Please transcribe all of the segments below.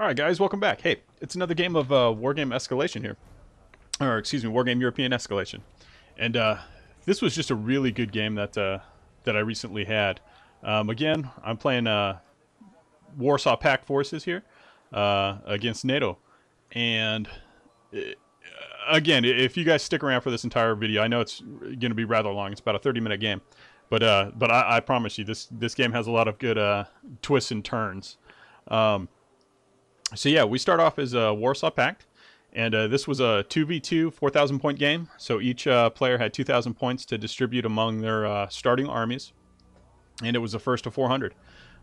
Alright guys, welcome back. Hey, it's another game of Wargame Escalation here. Or, excuse me, Wargame European Escalation. And this was just a really good game that I recently had. Again, I'm playing Warsaw Pact forces here against NATO. And again, if you guys stick around for this entire video, I know it's going to be rather long. It's about a 30-minute game. But I promise you, this game has a lot of good twists and turns. So yeah, we start off as a Warsaw Pact, and this was a 2v2 4,000 point game. So each player had 2,000 points to distribute among their starting armies, and it was a first to 400.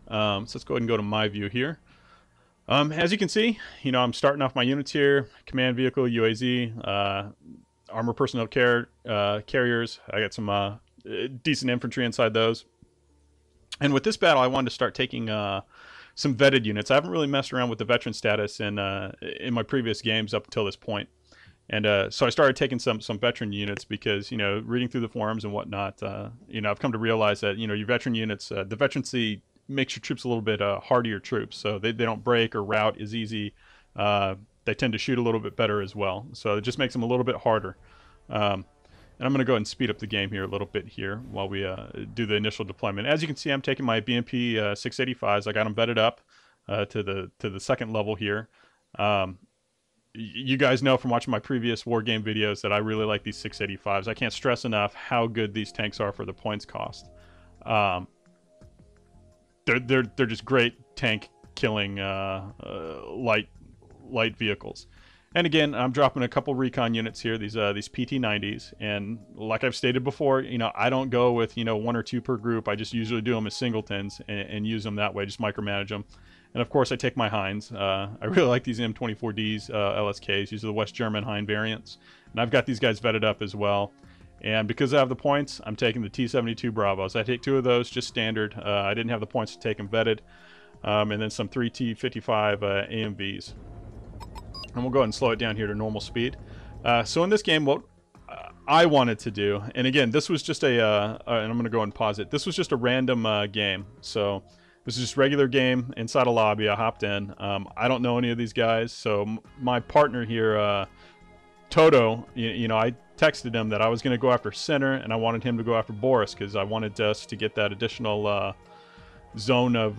So let's go ahead and go to my view here. As you can see, I'm starting off my units here: command vehicle, UAZ, armor personnel carriers. I got some decent infantry inside those. And with this battle, I wanted to start taking some vetted units. I haven't really messed around with the veteran status in my previous games up until this point. And so I started taking some veteran units because, reading through the forums and whatnot, I've come to realize that, your veteran units, the veterancy makes your troops a little bit hardier troops. So they don't break or rout as easy. They tend to shoot a little bit better as well. So it just makes them a little bit harder. And I'm going to go ahead and speed up the game here a little bit here while we do the initial deployment. As you can see, I'm taking my BMP 685s. I got them vetted up to the second level here. You guys know from watching my previous war game videos that I really like these 685s. I can't stress enough how good these tanks are for the points cost. They're just great tank killing light vehicles. And again, I'm dropping a couple recon units here, these PT-90s, and like I've stated before, I don't go with, one or two per group. I just usually do them as singletons and use them that way, just micromanage them. And of course, I take my Hinds. I really like these M24Ds, LSKs. These are the West German Hind variants. And I've got these guys vetted up as well. And because I have the points, I'm taking the T-72 Bravos. I take two of those, just standard. I didn't have the points to take them vetted. And then some 3 T-55 AMVs. And we'll go ahead and slow it down here to normal speed. So in this game, what I wanted to do, and again, this was just and I'm going to go and pause it. This was just a random game. So this is just a regular game inside a lobby. I hopped in. I don't know any of these guys. So my partner here, Toto, I texted him that I was going to go after center, and I wanted him to go after Boris because I wanted us to get that additional zone of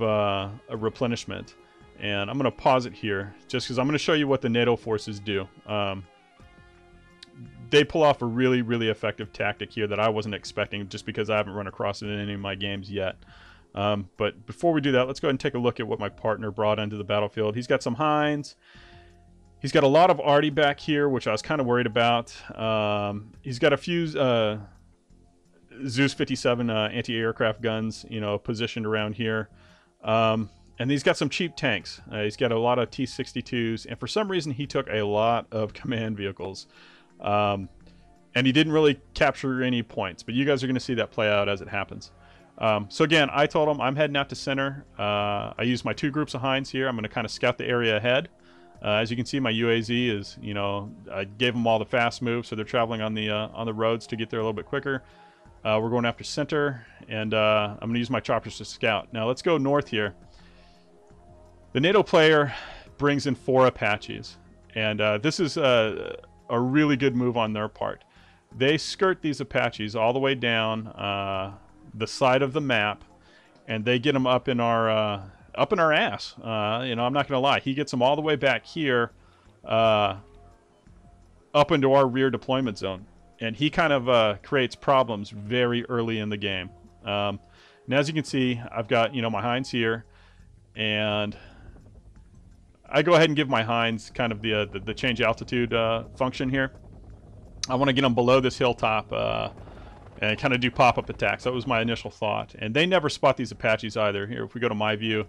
replenishment. And I'm going to pause it here just because I'm going to show you what the NATO forces do. They pull off a really, really effective tactic here that I wasn't expecting just because I haven't run across it in any of my games yet. But before we do that, let's go ahead and take a look at what my partner brought onto the battlefield. He's got some Hinds. He's got a lot of arty back here, which I was kind of worried about. He's got a few Zeus 57 anti-aircraft guns, positioned around here. And he's got some cheap tanks. He's got a lot of T-62s, and for some reason he took a lot of command vehicles. And he didn't really capture any points, but you guys are going to see that play out as it happens. So again, I told him I'm heading out to center. I used my two groups of Hinds here. I'm going to kind of scout the area ahead. As you can see, my UAZ is, I gave them all the fast moves, so they're traveling on the roads to get there a little bit quicker. We're going after center, and I'm going to use my choppers to scout. Now let's go north here. The NATO player brings in 4 Apaches, and this is a really good move on their part. They skirt these Apaches all the way down the side of the map, and they get them up in our ass. I'm not going to lie. He gets them all the way back here, up into our rear deployment zone, and he kind of creates problems very early in the game. And as you can see, I've got my Hinds here, and I go ahead and give my Hinds kind of the change altitude function here. I want to get them below this hilltop and kind of do pop-up attacks. That was my initial thought. And they never spot these Apaches either. Here, if we go to my view,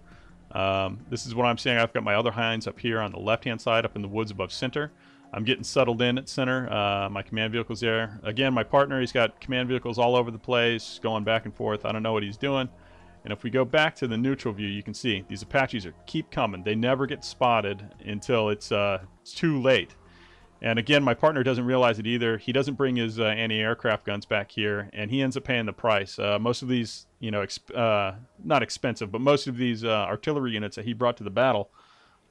this is what I'm seeing. I've got my other Hinds up here on the left-hand side, up in the woods above center. I'm getting settled in at center. My command vehicle's there. Again, my partner, he's got command vehicles all over the place, going back and forth. I don't know what he's doing. And if we go back to the neutral view, you can see these Apaches keep coming. They never get spotted until it's too late. And again, my partner doesn't realize it either. He doesn't bring his anti-aircraft guns back here, and he ends up paying the price. Most of these, not expensive, but most of these artillery units that he brought to the battle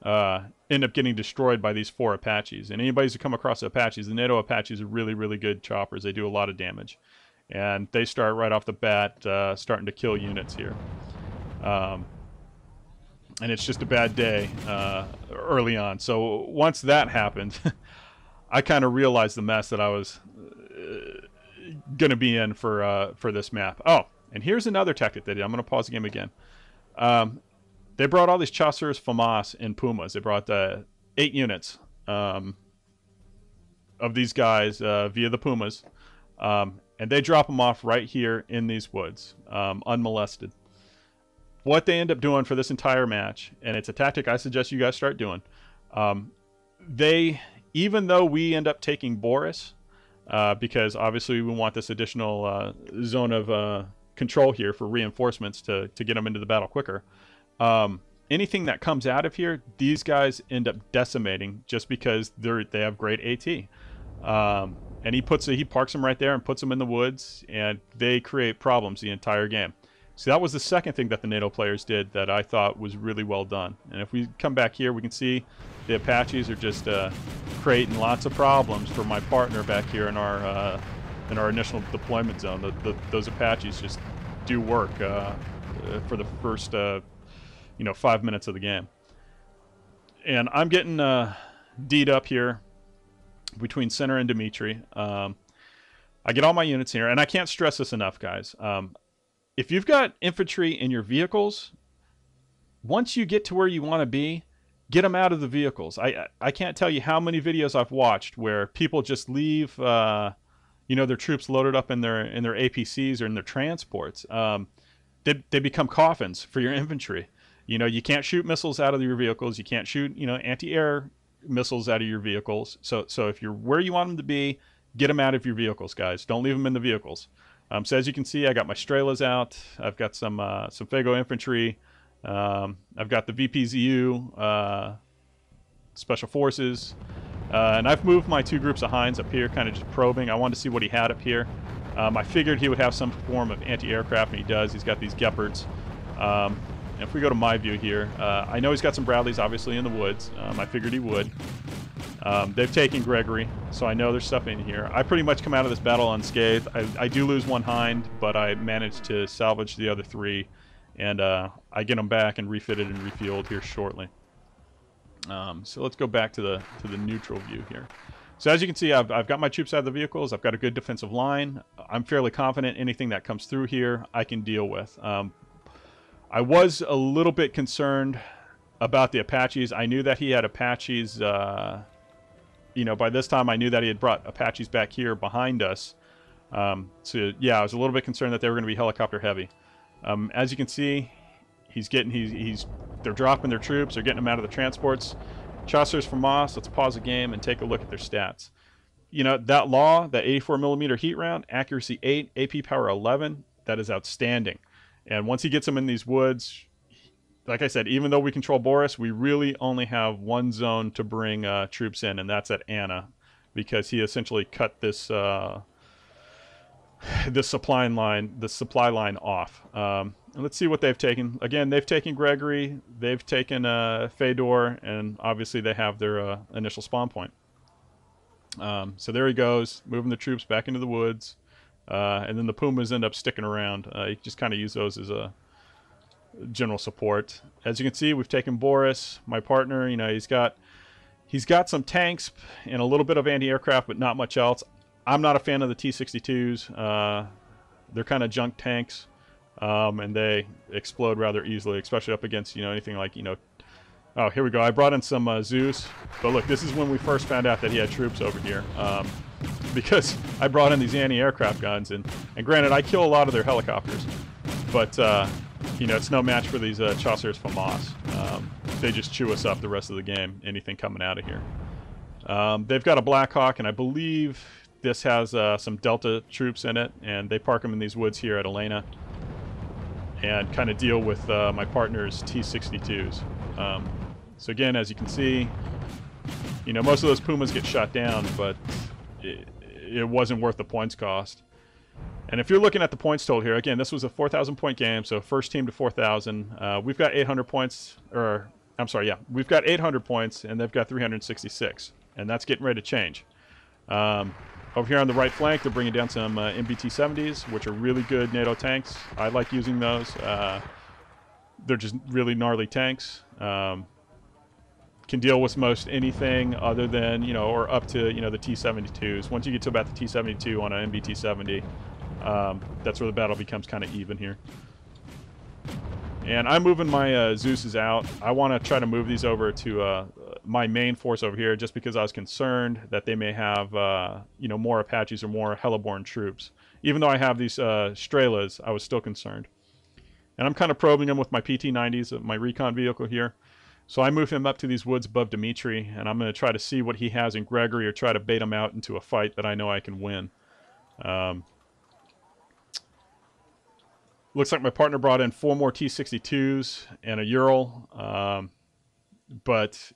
end up getting destroyed by these 4 Apaches. And anybody's who come across the Apaches, the NATO Apaches are really, really good choppers. They do a lot of damage. And they start right off the bat starting to kill units here. And it's just a bad day early on. So once that happened, I kind of realized the mess that I was going to be in for this map. Oh, and here's another tactic they did. I'm going to pause the game again. They brought all these Chasseurs FAMAS and Pumas. They brought 8 units of these guys via the Pumas. And they drop them off right here in these woods, unmolested. What they end up doing for this entire match, and it's a tactic I suggest you guys start doing, even though we end up taking Boris, because obviously we want this additional zone of control here for reinforcements to get them into the battle quicker, anything that comes out of here, these guys end up decimating just because they have great AT. And he parks them right there and puts them in the woods, and they create problems the entire game. So that was the second thing that the NATO players did that I thought was really well done. And if we come back here, we can see the Apaches are just creating lots of problems for my partner back here in our initial deployment zone. Those Apaches just do work for the first 5 minutes of the game. And I'm getting D'd up here between Center and Dimitri. I get all my units here, and I can't stress this enough, guys. If you've got infantry in your vehicles, once you get to where you want to be, get them out of the vehicles. I can't tell you how many videos I've watched where people just leave their troops loaded up in their APCs or in their transports. They become coffins for your infantry. You can't shoot missiles out of your vehicles. You can't shoot anti-air missiles out of your vehicles. So if you're where you want them to be, get them out of your vehicles, guys. Don't leave them in the vehicles. So as you can see, I got my Strelas out. I've got some Fago infantry. I've got the VPZU special forces, and I've moved my 2 groups of Hinds up here, kind of just probing. I wanted to see what he had up here. I figured he would have some form of anti-aircraft, and he does. He's got these Gepards. If we go to my view here, I know he's got some Bradleys obviously in the woods. I figured he would. They've taken Gregory, so I know there's stuff in here. I pretty much come out of this battle unscathed. I do lose 1 Hind, but I managed to salvage the other 3, and I get them back and refitted and refueled here shortly. So let's go back to the neutral view here. So as you can see, I've got my troops out of the vehicles. I've got a good defensive line. I'm fairly confident anything that comes through here I can deal with. I was a little bit concerned about the Apaches. I knew that he had Apaches, by this time I knew that he had brought Apaches back here behind us. So yeah, I was a little bit concerned that they were going to be helicopter heavy. As you can see, they're dropping their troops, they're getting them out of the transports. Chasseurs FAMAS, let's pause the game and take a look at their stats. That law, that 84mm heat round, accuracy 8, AP power 11, that is outstanding. And once he gets them in these woods, like I said, even though we control Boris, we really only have 1 zone to bring troops in, and that's at Anna, because he essentially cut this this supply line off. And let's see what they've taken. Again, they've taken Gregory, they've taken Fedor, and obviously they have their initial spawn point. So there he goes, moving the troops back into the woods. And then the Pumas end up sticking around. You just kind of use those as a general support. As you can see, we've taken Boris, my partner. He's got some tanks and a little bit of anti-aircraft, but not much else. I'm not a fan of the T-62s. They're kind of junk tanks, and they explode rather easily, especially up against anything like Oh, here we go. I brought in some Zeus, but look, this is when we first found out that he had troops over here. Because I brought in these anti-aircraft guns, and granted, I kill a lot of their helicopters, but it's no match for these Chasseurs FAMAS. They just chew us up the rest of the game, anything coming out of here. They've got a Black Hawk, and I believe this has some Delta troops in it, and they park them in these woods here at Elena and kind of deal with my partner's T-62s. So again, as you can see, most of those Pumas get shot down, but it wasn't worth the points cost. And if you're looking at the points total here, again, this was a 4,000 point game, so first team to 4,000. We've got 800 points, or I'm sorry, yeah. We've got 800 points, and they've got 366. And that's getting ready to change. Over here on the right flank, they're bringing down some MBT-70s, which are really good NATO tanks. I like using those. They're just really gnarly tanks. Can deal with most anything other than, you know, or up to, you know, the T-72s. Once you get to about the T-72 on an MBT-70, that's where the battle becomes kind of even here. And I'm moving my Zeus's out. I want to try to move these over to my main force over here, just because I was concerned that they may have, you know, more Apaches or more Heliborn troops. Even though I have these Strelas, I was still concerned. And I'm kind of probing them with my PT-90s, my recon vehicle here. So I move him up to these woods above Dimitri, and I'm going to try to see what he has in Gregory, or try to bait him out into a fight that I know I can win. Looks like my partner brought in 4 more T-62s and a Ural. But,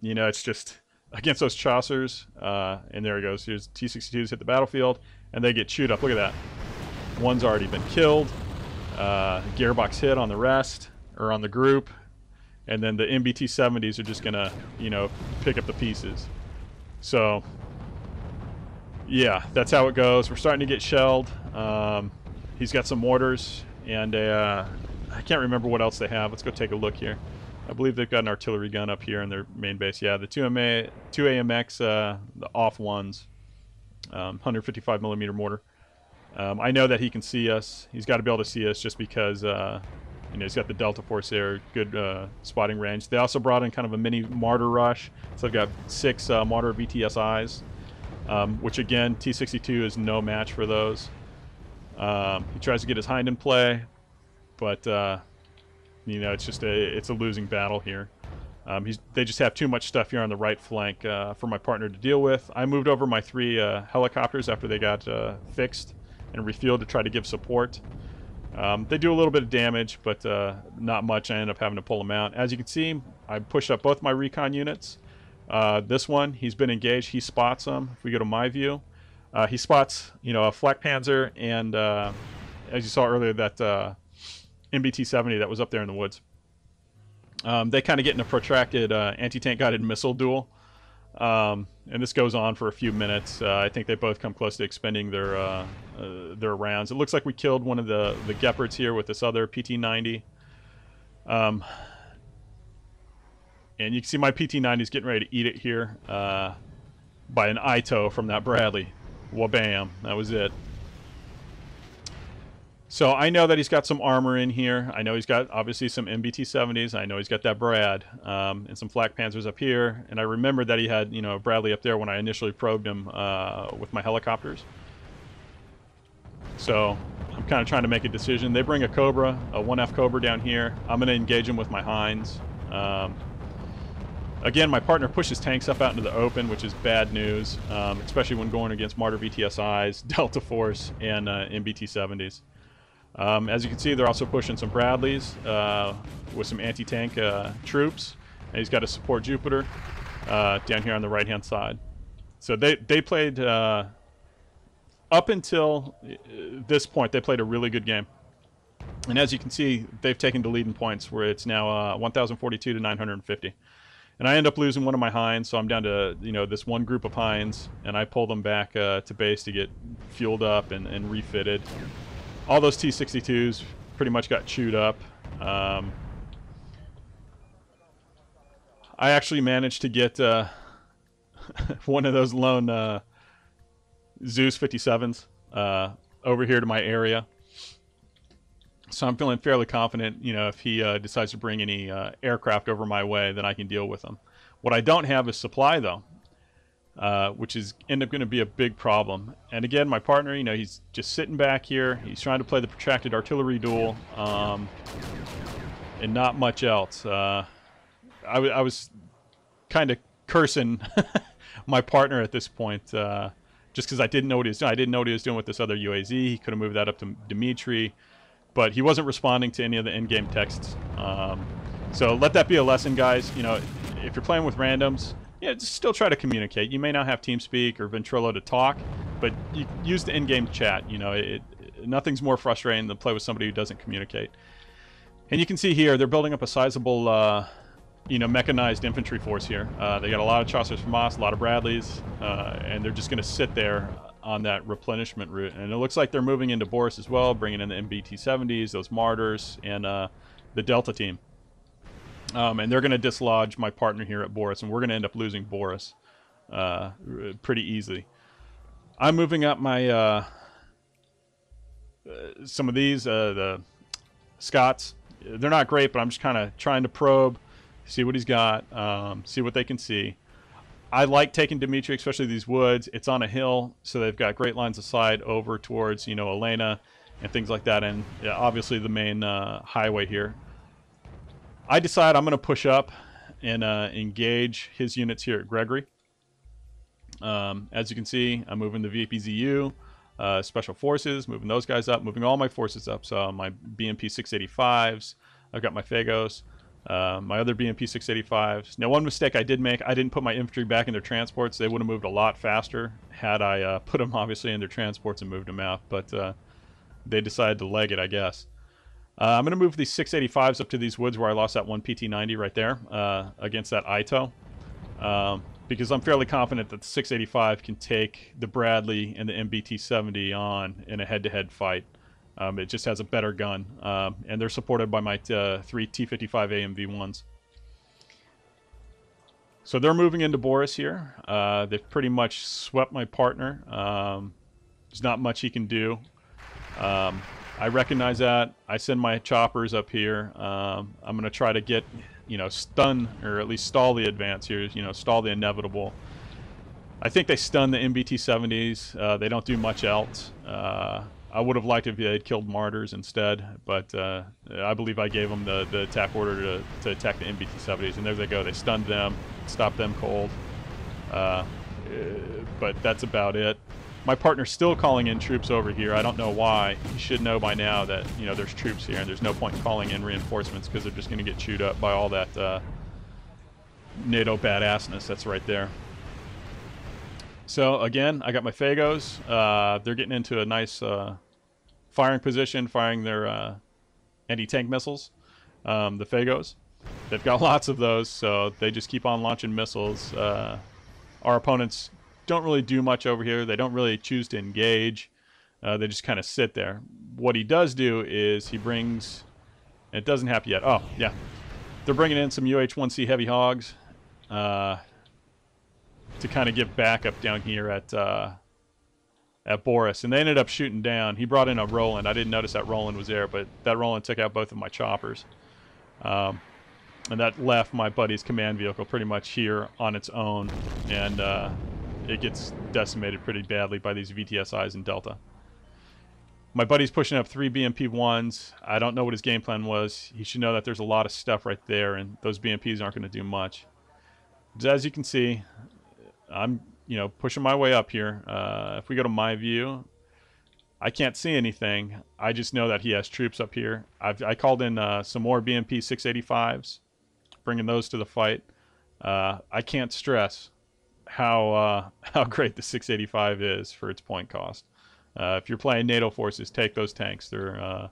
you know, it's just against those Chaucers. And there he goes. Here's T-62s hit the battlefield, and they get chewed up. Look at that. One's already been killed. Gearbox hit on the rest, or on the group. And then the MBT-70s are just going to, you know, pick up the pieces. So, yeah, that's how it goes. We're starting to get shelled. He's got some mortars, and I can't remember what else they have. Let's go take a look here. I believe they've got an artillery gun up here in their main base. Yeah, the 2 AMX, the off ones, 155 millimeter mortar. I know that he can see us. He's got to be able to see us, just because, you know, he's got the Delta Force there, good spotting range. They also brought in kind of a mini mortar rush. So I've got 6 mortar VTSIs, which again, T-62 is no match for those. He tries to get his hind in play, but you know, it's just it's a losing battle here. They just have too much stuff here on the right flank for my partner to deal with. I moved over my 3 helicopters after they got fixed and refueled to try to give support. They do a little bit of damage, but not much. I end up having to pull them out. As you can see, I pushed up both my recon units. This one, he's been engaged. He spots them. If we go to my view, he spots, you know, a flak panzer, and as you saw earlier, that MBT-70 that was up there in the woods. They kind of get in a protracted anti-tank guided missile duel, and this goes on for a few minutes. I think they both come close to expending their rounds. It looks like we killed one of the Gepards here with this other PT-90. And you can see my PT-90 is getting ready to eat it here by an ITO from that Bradley. Wabam, that was it. So I know that he's got some armor in here. I know he's got obviously some MBT-70s. I know he's got that Brad and some flak panzers up here. And I remember that he had, you know, Bradley up there when I initially probed him with my helicopters. So I'm kind of trying to make a decision. They bring a Cobra, a 1F Cobra down here. I'm going to engage him with my Hinds. Again, my partner pushes tanks up out into the open, which is bad news, especially when going against Martyr VTSIs, Delta Force, and MBT-70s. As you can see, they're also pushing some Bradleys with some anti-tank troops. And he's got a support Jupiter down here on the right-hand side. So they played, up until this point, they played a really good game. And as you can see, they've taken the lead in points, where it's now 1,042 to 950. And I end up losing one of my Hinds, so I'm down to, you know, this one group of Hinds, and I pull them back to base to get fueled up and refitted. All those T-62s pretty much got chewed up. I actually managed to get one of those lone Zeus 57s over here to my area. So I'm feeling fairly confident, you know, if he decides to bring any aircraft over my way, then I can deal with them. What I don't have is supply, though, which is end up going to be a big problem. And again, my partner, you know, he's just sitting back here. He's trying to play the protracted artillery duel, and not much else. I was kind of cursing my partner at this point, just because I didn't know what he was doing. I didn't know what he was doing with this other UAZ. He could have moved that up to Dimitri. But he wasn't responding to any of the in-game texts. So let that be a lesson, guys. You know, if you're playing with randoms, yeah, just still try to communicate. You may not have TeamSpeak or Ventrilo to talk, but you use the in-game chat. You know, nothing's more frustrating than play with somebody who doesn't communicate. And you can see here, they're building up a sizable you know, mechanized infantry force here. They got a lot of Chaucers from Moss, a lot of Bradleys, and they're just going to sit there on that replenishment route. And it looks like they're moving into Boris as well, bringing in the MBT-70s, those Martyrs, and the Delta team. And they're going to dislodge my partner here at Boris, and we're going to end up losing Boris pretty easily. I'm moving up my some of these, the Scots. They're not great, but I'm just kind of trying to probe, see what he's got, see what they can see. I like taking Dimitri, especially these woods. It's on a hill, so they've got great lines of sight over towards, you know, Elena and things like that, and yeah, obviously the main highway here. I decide I'm going to push up and engage his units here at Gregory. As you can see, I'm moving the VPZU, Special Forces, moving those guys up, moving all my forces up. So my BMP 685s, I've got my Fagos, my other BMP 685s. Now, one mistake I did make, I didn't put my infantry back in their transports. They would have moved a lot faster had I put them obviously in their transports and moved them out, but they decided to leg it, I guess. I'm going to move these 685s up to these woods where I lost that one PT-90 right there against that Ito. Because I'm fairly confident that the 685 can take the Bradley and the MBT-70 on in a head-to-head fight. It just has a better gun, and they're supported by my 3 T-55 AMV-1s. So they're moving into Boris here. They've pretty much swept my partner. There's not much he can do. I recognize that. I send my choppers up here. I'm going to try to get, you know, stun, or at least stall the advance here, you know, stall the inevitable. I think they stun the MBT-70s. They don't do much else. I would have liked if they had killed Martyrs instead, but I believe I gave them the attack order to attack the MBT-70s, and there they go. They stunned them, stopped them cold. But that's about it. My partner's still calling in troops over here. I don't know why. You should know by now that, you know, there's troops here, and there's no point in calling in reinforcements because they're just going to get chewed up by all that NATO badassness that's right there. So, again, I got my Fagos. They're getting into a nice firing position, firing their anti-tank missiles, the Fagos. They've got lots of those, so they just keep on launching missiles. Our opponents don't really do much over here. They don't really choose to engage. They just kind of sit there. What he does do is he brings... It doesn't happen yet. Oh, yeah. They're bringing in some UH-1C Heavy Hogs to kind of give backup down here at Boris. And they ended up shooting down. He brought in a Roland. I didn't notice that Roland was there, but that Roland took out both of my choppers. And that left my buddy's command vehicle pretty much here on its own. And... it gets decimated pretty badly by these VTSIs in Delta. My buddy's pushing up 3 BMP-1s. I don't know what his game plan was. He should know that there's a lot of stuff right there, and those BMPs aren't going to do much. But as you can see, I'm, you know, pushing my way up here. If we go to my view, I can't see anything. I just know that he has troops up here. I called in some more BMP 685s, bringing those to the fight. I can't stress how great the 685 is for its point cost. If you're playing NATO forces, take those tanks. They're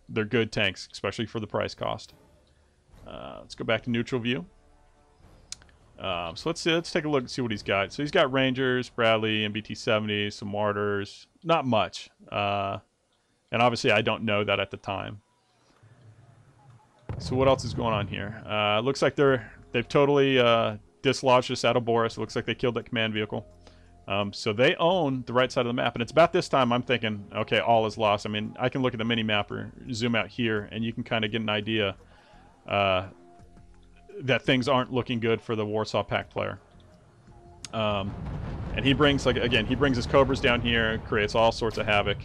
good tanks, especially for the price cost. Let's go back to neutral view. So let's take a look and see what he's got. So he's got Rangers, Bradley, MBT-70s, some Martyrs. Not much. And obviously I don't know that at the time. So what else is going on here? Looks like they've totally dislodged us out of Boris. It looks like they killed that command vehicle. So they own the right side of the map. And it's about this time I'm thinking, okay, all is lost. I mean, I can look at the mini-map or zoom out here, and you can kind of get an idea that things aren't looking good for the Warsaw Pact player. And he brings, like, again, he brings his Cobras down here, creates all sorts of havoc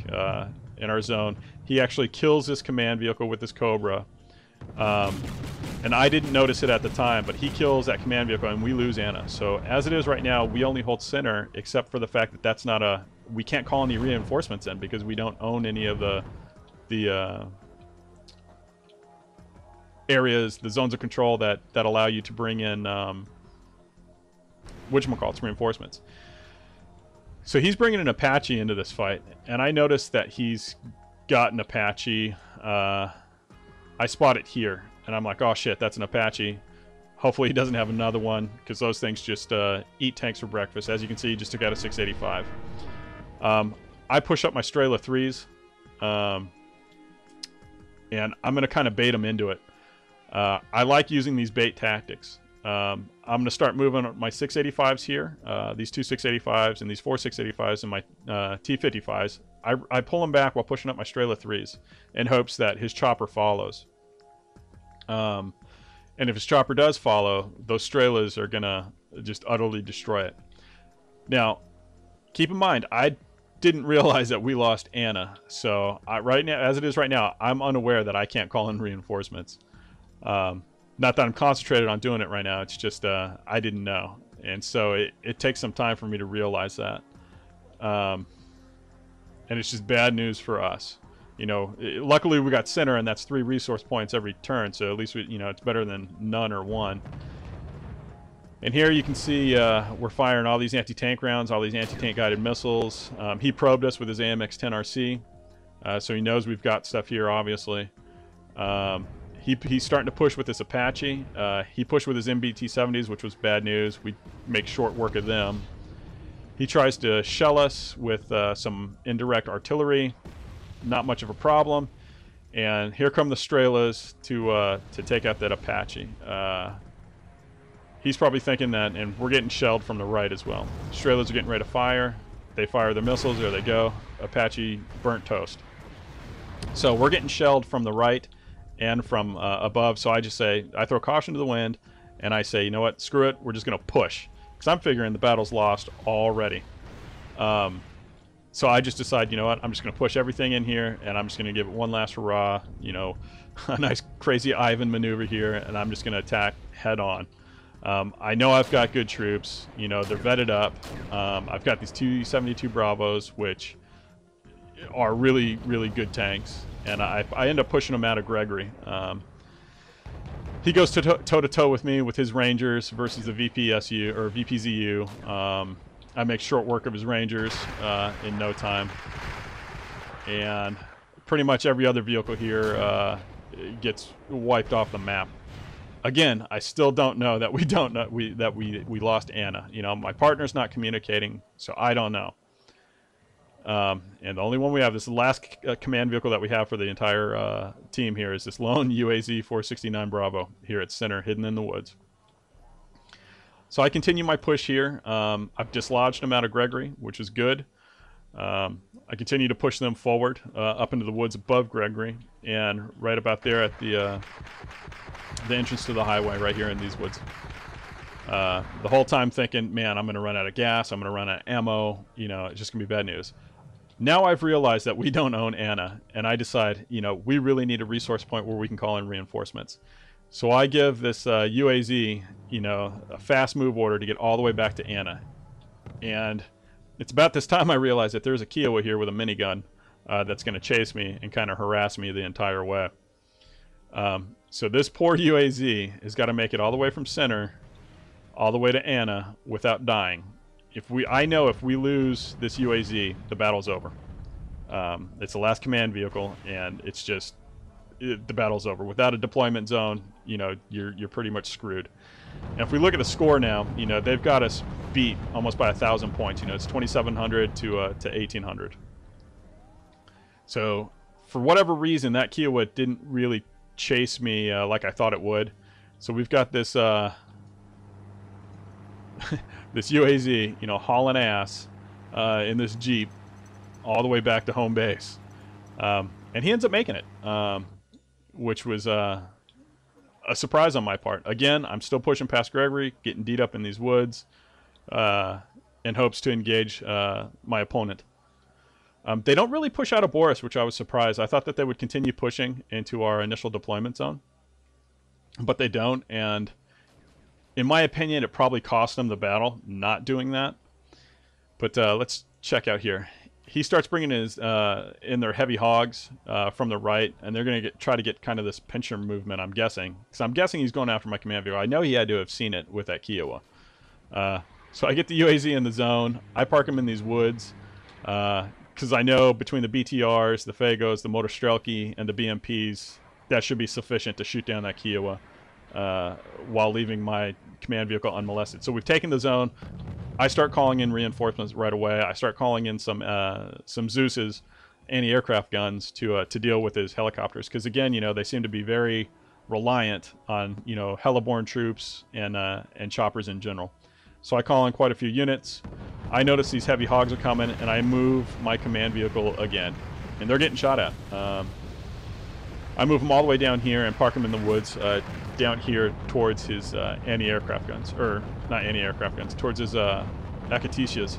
in our zone. He actually kills this command vehicle with this Cobra. And I didn't notice it at the time, but he kills that command vehicle and we lose Anna. So as it is right now, we only hold center, except for the fact that that's not a... We can't call any reinforcements in because we don't own any of the areas, the zones of control that allow you to bring in whatchamacallits, reinforcements. So he's bringing an Apache into this fight, and I noticed that he's got an Apache. I spot it here, and I'm like, oh shit, that's an Apache. Hopefully he doesn't have another one, because those things just eat tanks for breakfast. As you can see, he just took out a 685. I push up my Strela 3s, and I'm going to kind of bait him into it. I like using these bait tactics. I'm going to start moving my 685s here, these two 685s and these four 685s and my T55s. I pull them back while pushing up my Strela 3s in hopes that his chopper follows. And if his chopper does follow, those Strelas are going to just utterly destroy it. Now, keep in mind, I didn't realize that we lost Anna. So right now, as it is right now, I'm unaware that I can't call in reinforcements. Not that I'm concentrated on doing it right now. It's just I didn't know. And so it takes some time for me to realize that. And it's just bad news for us. You know, luckily we got center, and that's 3 resource points every turn, so at least we, you know, it's better than none or 1. And here you can see we're firing all these anti-tank rounds, all these anti-tank guided missiles. He probed us with his AMX-10RC, so he knows we've got stuff here, obviously. He's starting to push with this Apache. He pushed with his MBT-70s, which was bad news. We make short work of them. He tries to shell us with some indirect artillery. Not much of a problem. And here come the Strelas to take out that Apache. He's probably thinking that, and we're getting shelled from the right as well. Strelas are getting ready to fire. They fire their missiles, there they go. Apache burnt toast. So we're getting shelled from the right and from above, so I just say, I throw caution to the wind, and I say, you know what, screw it, we're just going to push. Because I'm figuring the battle's lost already. So I just decide, you know what, I'm just going to push everything in here, and I'm just going to give it one last hurrah, you know, a nice crazy Ivan maneuver here, and I'm just going to attack head on. I know I've got good troops, you know, they're vetted up. I've got these 272 Bravos, which are really, really good tanks, and I end up pushing them out of Gregory. He goes toe-to-toe with me with his Rangers versus the VPSU, or VPZU. I make short work of his Rangers in no time. And pretty much every other vehicle here gets wiped off the map. Again, I still don't know that we lost Anna. You know, my partner's not communicating, so I don't know. And the only one we have, this last command vehicle that we have for the entire team here, is this lone UAZ 469 Bravo here at center, hidden in the woods. So I continue my push here. I've dislodged them out of Gregory, which is good. I continue to push them forward up into the woods above Gregory, and right about there at the entrance to the highway right here in these woods. The whole time thinking, man, I'm going to run out of gas, I'm going to run out of ammo, you know, it's just going to be bad news. Now I've realized that we don't own Anna, and I decide, you know, we really need a resource point where we can call in reinforcements. So I give this UAZ, you know, a fast move order to get all the way back to Anna. And it's about this time I realize that there's a Kiowa here with a minigun that's going to chase me and kind of harass me the entire way. So this poor UAZ has got to make it all the way from center, all the way to Anna without dying. I know if we lose this UAZ, the battle's over. It's the last command vehicle, and it's just... the battle's over. Without a deployment zone, you know, you're pretty much screwed. And if we look at the score now, you know, they've got us beat almost by 1,000 points. You know, it's 2,700 to 1,800. So for whatever reason, that Kiowa didn't really chase me like I thought it would. So we've got this this UAZ, you know, hauling ass in this Jeep all the way back to home base. And he ends up making it. Which was a surprise on my part. Again, I'm still pushing past Gregory, getting beat up in these woods, in hopes to engage my opponent. They don't really push out of Boris, which I was surprised. I thought that they would continue pushing into our initial deployment zone, but they don't, and in my opinion, it probably cost them the battle not doing that. But let's check out here. He starts bringing his in their heavy hogs from the right, and they're going to try to get kind of this pincher movement, I'm guessing. Because I'm guessing he's going after my command vehicle. I know he had to have seen it with that Kiowa. So I get the UAZ in the zone. I park him in these woods because I know between the BTRs, the Fagos, the Motor Strelki, and the BMPs, that should be sufficient to shoot down that Kiowa. while leaving my command vehicle unmolested. So we've taken the zone. I start calling in reinforcements right away. I start calling in some Zeus's anti-aircraft guns to deal with his helicopters, because again, you know, they seem to be very reliant on, you know, heliborne troops and choppers in general. So I call in quite a few units. I notice these heavy hogs are coming, and I move my command vehicle again, and they're getting shot at. I move them all the way down here and park them in the woods down here towards his anti-aircraft guns, or not anti-aircraft guns, towards his Akatishas,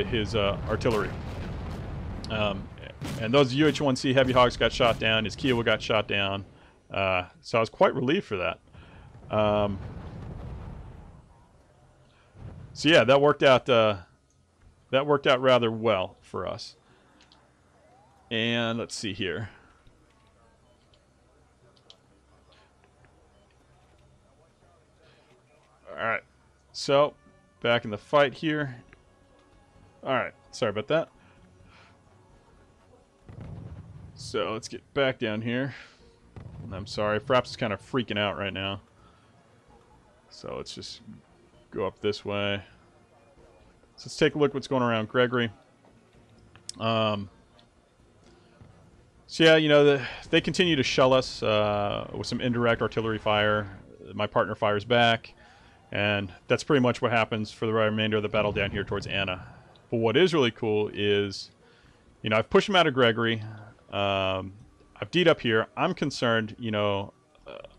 his artillery. And those UH-1C heavy hogs got shot down. His Kiowa got shot down. So I was quite relieved for that. So yeah, that worked out. That worked out rather well for us. And let's see here. All right. So back in the fight here. All right. Sorry about that. So let's get back down here. I'm sorry, Fraps is kind of freaking out right now. So let's just go up this way. So let's take a look what's going around Gregory. So yeah, you know, they continue to shell us with some indirect artillery fire. My partner fires back, and that's pretty much what happens for the remainder of the battle down here towards Anna. But what is really cool is, you know, I've pushed him out of Gregory. I've D'd up here. I'm concerned, you know,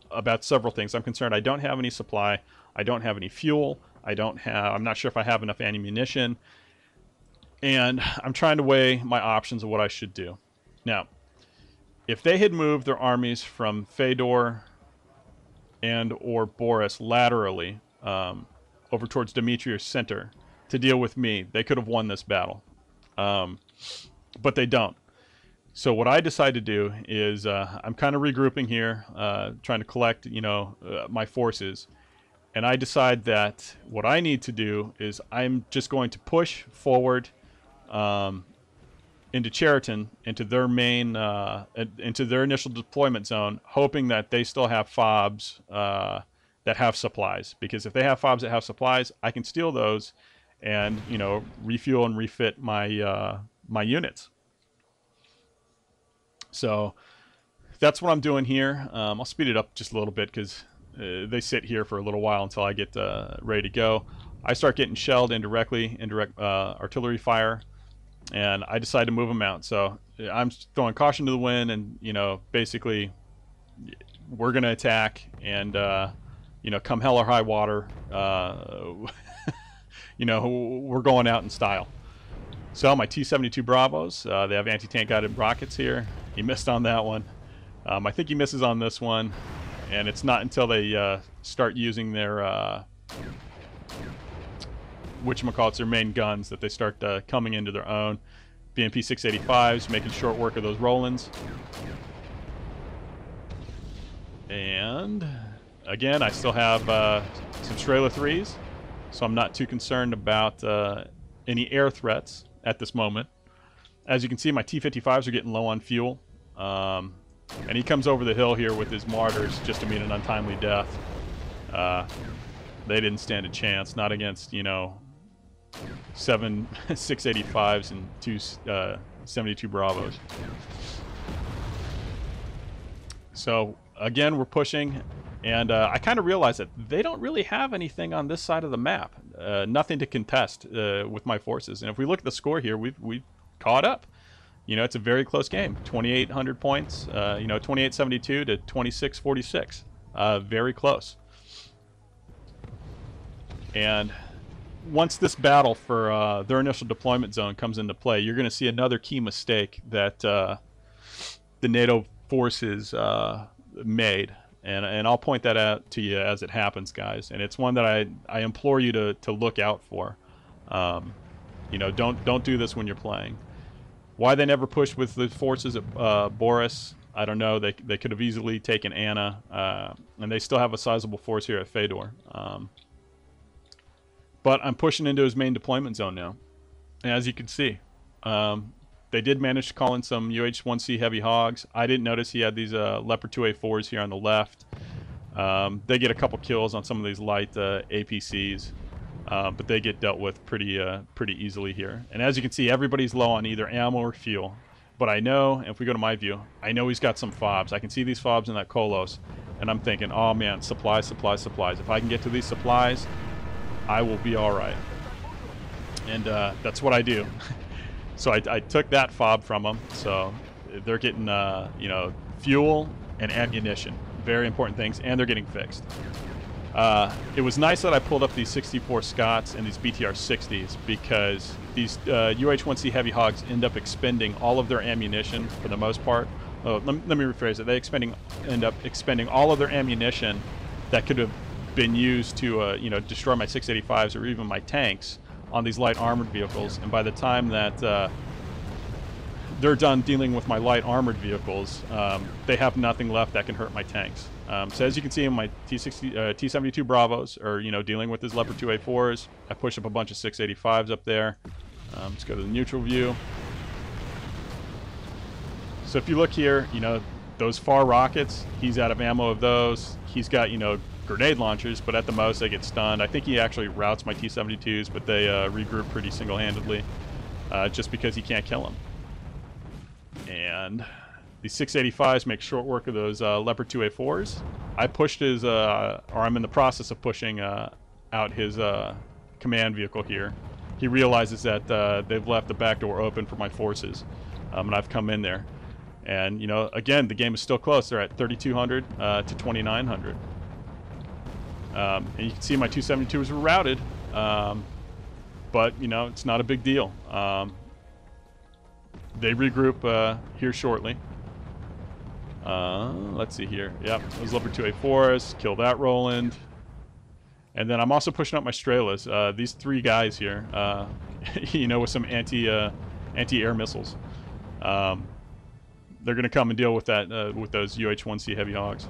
about several things. I'm concerned I don't have any supply. I don't have any fuel. I'm not sure if I have enough ammunition. And I'm trying to weigh my options of what I should do. Now, if they had moved their armies from Fedor and or Boris laterally over towards Demetrius Center to deal with me, they could have won this battle. But they don't. So what I decide to do is I'm kind of regrouping here, trying to collect, you know, my forces. And I decide that what I need to do is I'm just going to push forward into Cheriton, into their main, into their initial deployment zone, hoping that they still have FOBs that have supplies. Because if they have FOBs that have supplies, I can steal those and, you know, refuel and refit my my units. So that's what I'm doing here. I'll speed it up just a little bit because they sit here for a little while until I get ready to go. I start getting shelled indirectly, indirect artillery fire, and I decide to move them out. So I'm throwing caution to the wind, and, you know, basically we're going to attack, and, you know, come hell or high water, you know, we're going out in style. So my T-72 Bravos, they have anti-tank guided rockets here. He missed on that one. I think he misses on this one, and it's not until they start using their whatchamacallits, their main guns, that they start coming into their own. BMP 685s, making short work of those Rolands. And again, I still have some Strela 3s, so I'm not too concerned about any air threats at this moment. As you can see, my T-55s are getting low on fuel. And he comes over the hill here with his martyrs just to meet an untimely death. They didn't stand a chance, not against, you know, 7 685s and 2 72 Bravos. So again, we're pushing, and I kind of realized that they don't really have anything on this side of the map. Nothing to contest with my forces. And if we look at the score here, we've caught up. You know, it's a very close game. 2,800 points. You know, 2872 to 2646. Very close. And once this battle for their initial deployment zone comes into play, you're going to see another key mistake that the NATO forces made. And I'll point that out to you as it happens, guys. And it's one that I implore you to look out for. You know, don't do this when you're playing. Why they never pushed with the forces at Boris, I don't know. They could have easily taken Anna, and they still have a sizable force here at Fedor. But I'm pushing into his main deployment zone now. And as you can see, they did manage to call in some UH-1C heavy hogs. I didn't notice he had these Leopard 2A4s here on the left. They get a couple kills on some of these light APCs, but they get dealt with pretty easily here. And as you can see, everybody's low on either ammo or fuel. But I know, if we go to my view, I know he's got some fobs. I can see these fobs in that Kolos, and I'm thinking, oh man, supplies, supplies, supplies. If I can get to these supplies, I will be all right. And that's what I do. So I took that fob from them. So they're getting, you know, fuel and ammunition. Very important things, and they're getting fixed. It was nice that I pulled up these 64 Scots and these BTR 60s, because these UH-1C heavy hogs end up expending all of their ammunition for the most part. Let me rephrase it. They end up expending all of their ammunition that could have been used to you know, destroy my 685s or even my tanks on these light armored vehicles. And by the time that they're done dealing with my light armored vehicles, they have nothing left that can hurt my tanks. So as you can see in my T-72 Bravos, or you know, dealing with his Leopard 2A4s, I push up a bunch of 685s up there. Let's go to the neutral view. So if you look here, you know, those far rockets, he's out of ammo of those. He's got, you know, grenade launchers, but at the most they get stunned. I think he actually routs my T-72s, but they regroup pretty single-handedly, just because he can't kill them. And these 685s make short work of those Leopard 2A4s. I pushed his, or I'm in the process of pushing out his command vehicle here. He realizes that they've left the back door open for my forces, and I've come in there. And, you know, again, the game is still close. They're at 3,200 to 2,900. And you can see my 272s were routed, but, you know, it's not a big deal. They regroup here shortly. Let's see here. Yep, those Leopard 2A4s, kill that Roland. And then I'm also pushing up my Strelas. These three guys here, you know, with some anti-air missiles. They're going to come and deal with that, with those UH-1C heavy hogs.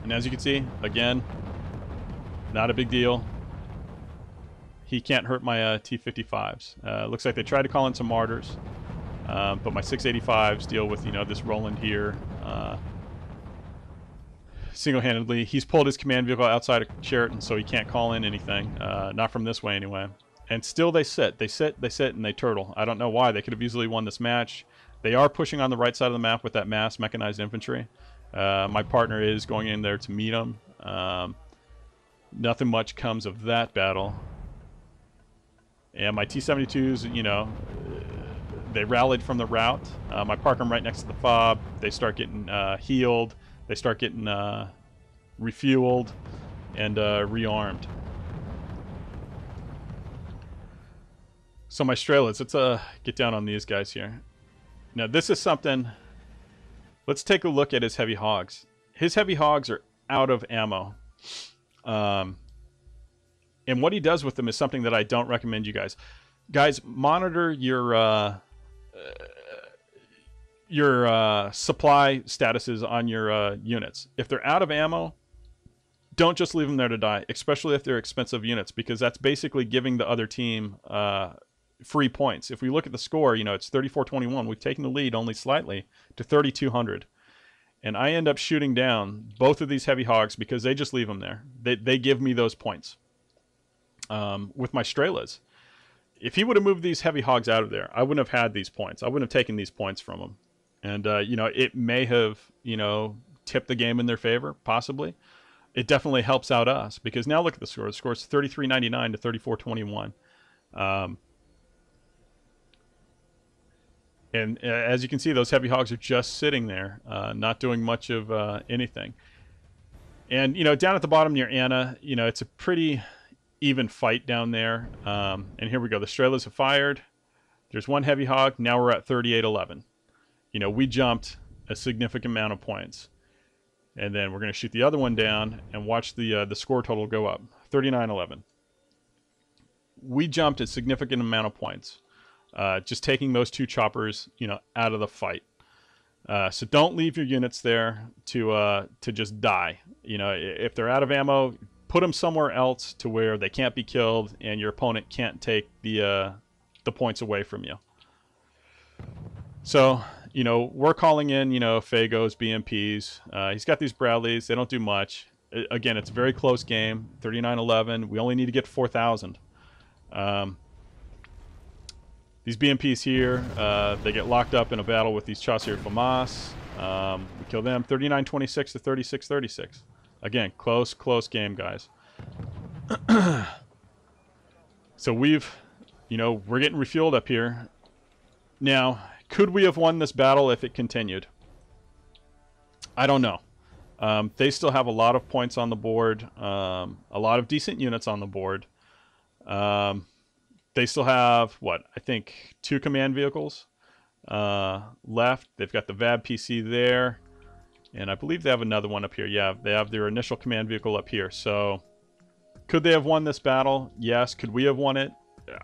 And as you can see, again, not a big deal. He can't hurt my T-55s. Looks like they tried to call in some martyrs, but my 685s deal with, you know, this Roland here single-handedly. He's pulled his command vehicle outside of Sheraton, so he can't call in anything. Not from this way, anyway. And still they sit. They sit, and they turtle. I don't know why. They could have easily won this match. They are pushing on the right side of the map with that mass mechanized infantry. My partner is going in there to meet them. Nothing much comes of that battle. And my T-72s, you know, they rallied from the rout. I park them right next to the fob. They start getting healed. They start getting refueled and rearmed. So my Strelas, let's get down on these guys here. Now this is something, let's take a look at his heavy hogs. His heavy hogs are out of ammo. And what he does with them is something that I don't recommend you guys. Guys, monitor your supply statuses on your units. If they're out of ammo, don't just leave them there to die, especially if they're expensive units, because that's basically giving the other team free points. If we look at the score, you know, it's 34-21. We've taken the lead only slightly to 3,200. And I end up shooting down both of these heavy hogs because they just leave them there. They give me those points. With my Strelas, if he would have moved these heavy hogs out of there, I wouldn't have had these points. I wouldn't have taken these points from him. And, you know, it may have, you know, tipped the game in their favor, possibly. It definitely helps out us, because now look at the score. The score is 33-99 to 34-21. And as you can see, those heavy hogs are just sitting there, not doing much of anything. And, you know, down at the bottom near Anna, you know, it's a pretty even fight down there. And here we go. The Strelas have fired. There's one heavy hog. Now we're at 38-11. You know, we jumped a significant amount of points. And then we're going to shoot the other one down and watch the score total go up. 39-11. We jumped a significant amount of points. Just taking those two choppers, you know, out of the fight. So don't leave your units there to just die. You know, if they're out of ammo, put them somewhere else to where they can't be killed and your opponent can't take the points away from you. So, you know, we're calling in, you know, Fagos, BMPs. He's got these Bradleys. They don't do much. Again, it's a very close game, 39-11. We only need to get 4,000. These BMPs here, they get locked up in a battle with these Chasseurs FAMAS. We kill them 39-26 to 36-36. Again, close game, guys. So we've, you know, we're getting refueled up here. Now, could we have won this battle if it continued? I don't know. They still have a lot of points on the board, a lot of decent units on the board. They still have, what, I think 2 command vehicles left. They've got the VAB PC there, and I believe they have another one up here. Yeah, they have their initial command vehicle up here. So could they have won this battle? Yes. Could we have won it?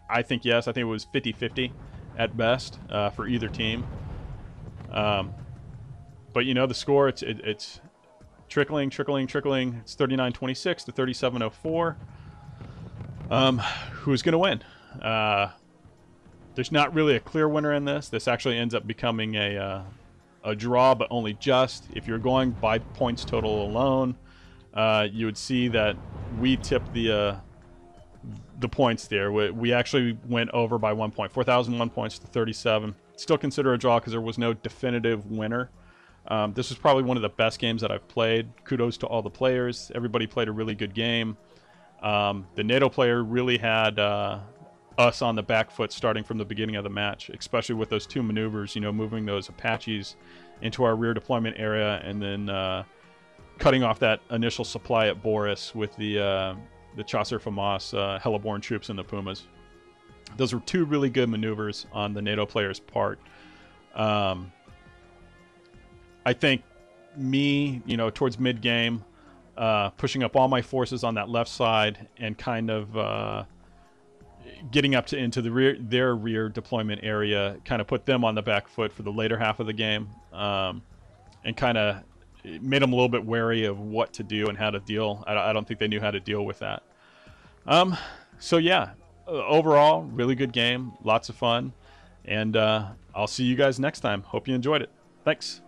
I think yes. I think it was 50-50 at best for either team. But, you know, the score, it's trickling. It's 39-26 to 37-04. Who's going to win? There's not really a clear winner in this. This actually ends up becoming a draw, but only just. If you're going by points total alone, you would see that we tipped the points there. We actually went over by 1 point, 4,001 points to 37. Still consider a draw because there was no definitive winner. This was probably one of the best games that I've played. Kudos to all the players. Everybody played a really good game. The NATO player really had us on the back foot starting from the beginning of the match, especially with those 2 maneuvers, you know, moving those Apaches into our rear deployment area and then cutting off that initial supply at Boris with the Chasseur FAMAS Heliborn troops and the Pumas. Those were 2 really good maneuvers on the NATO player's part. I think me, you know, towards mid-game, pushing up all my forces on that left side and kind of getting up into their rear deployment area, kind of put them on the back foot for the later half of the game, and kind of made them a little bit wary of what to do and how to deal. I don't think they knew how to deal with that. So yeah, overall, really good game, lots of fun, and I'll see you guys next time. Hope you enjoyed it. Thanks.